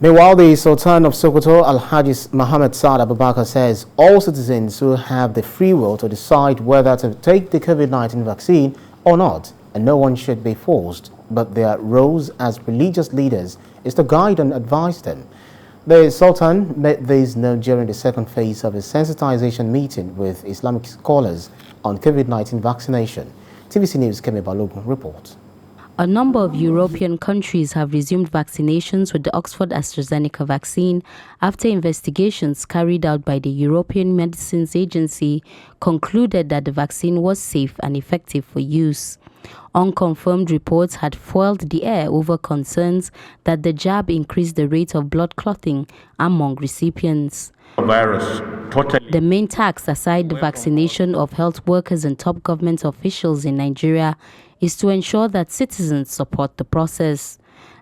Meanwhile, the Sultan of Sokoto, Alhaji Muhammad Saad Abubakar, says all citizens will have the free will to decide whether to take the COVID-19 vaccine or not, and no one should be forced. But their roles as religious leaders is to guide and advise them. The Sultan made this known during the second phase of a sensitization meeting with Islamic scholars on COVID-19 vaccination. TVC News' Kemi Balogun reports. A number of European countries have resumed vaccinations with the Oxford AstraZeneca vaccine after investigations carried out by the European Medicines Agency concluded that the vaccine was safe and effective for use. Unconfirmed reports had foiled the air over concerns that the jab increased the rate of blood clotting among recipients. The main task, aside the vaccination of health workers and top government officials in Nigeria, is to ensure that citizens support the process.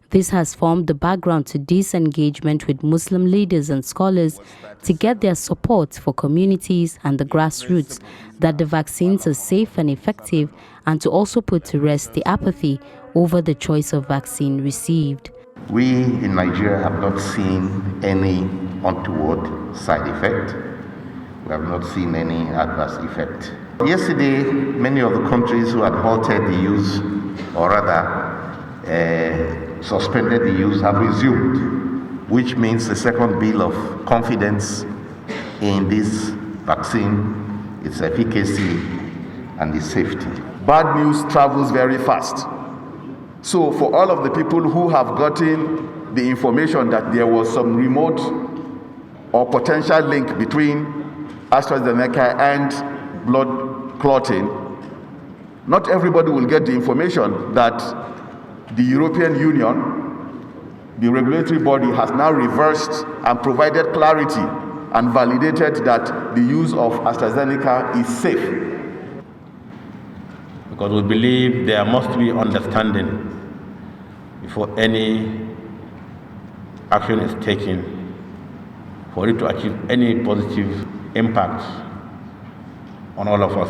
This has formed the background to disengagement with Muslim leaders and scholars to get their support for communities and the grassroots that the vaccines are safe and effective, and to also put to rest the apathy over the choice of vaccine received. We in Nigeria have not seen any untoward side effect. We have not seen any adverse effect. Yesterday, many of the countries who had halted the use, or rather suspended the use, have resumed, which means the second bill of confidence in this vaccine, its efficacy and its safety. Bad news travels very fast. So for all of the people who have gotten the information that there was some remote or potential link between AstraZeneca and blood clotting, not everybody will get the information that the European Union, the regulatory body, has now reversed and provided clarity and validated that the use of AstraZeneca is safe. Because we believe there must be understanding before any action is taken for it to achieve any positive impact on all of us.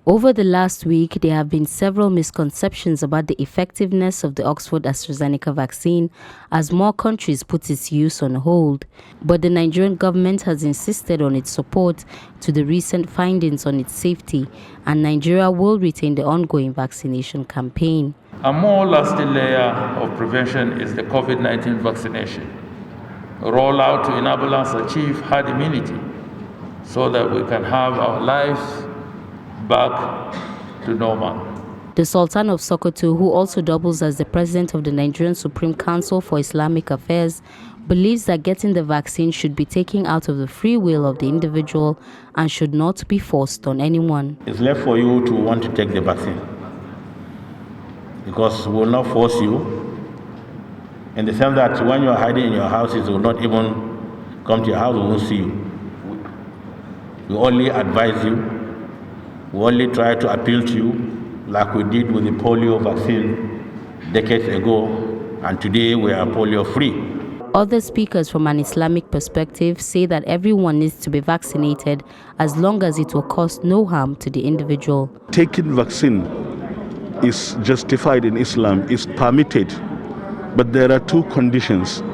Over the last week, there have been several misconceptions about the effectiveness of the Oxford AstraZeneca vaccine as more countries put its use on hold. But the Nigerian government has insisted on its support to the recent findings on its safety, and Nigeria will retain the ongoing vaccination campaign. A more lasting layer of prevention is the COVID-19 vaccination. Roll out to enable us to achieve herd immunity so that we can have our lives back to normal. The Sultan of Sokoto, who also doubles as the president of the Nigerian Supreme Council for Islamic Affairs, believes that getting the vaccine should be taken out of the free will of the individual and should not be forced on anyone. It's left for you to want to take the vaccine, because we will not force you, in the sense that when you are hiding in your house, it will not even come to your house, we won't see you. We only advise you. We only try to appeal to you, like we did with the polio vaccine decades ago, and today we are polio free. Other speakers from an Islamic perspective say that everyone needs to be vaccinated as long as it will cause no harm to the individual. Taking vaccine is justified in Islam, is permitted, but there are two conditions.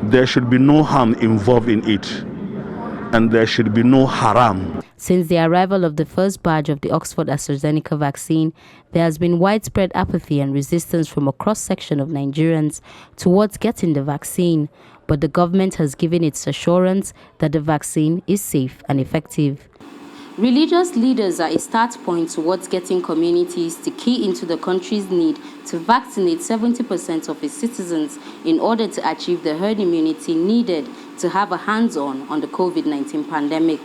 There should be no harm involved in it, and there should be no haram. Since the arrival of the first batch of the Oxford AstraZeneca vaccine, there has been widespread apathy and resistance from a cross-section of Nigerians towards getting the vaccine. But the government has given its assurance that the vaccine is safe and effective. Religious leaders are a start point towards getting communities to key into the country's need to vaccinate 70% of its citizens in order to achieve the herd immunity needed to have a hands-on the COVID-19 pandemic.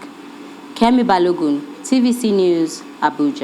Kemi Balogun, TVC News, Abuja.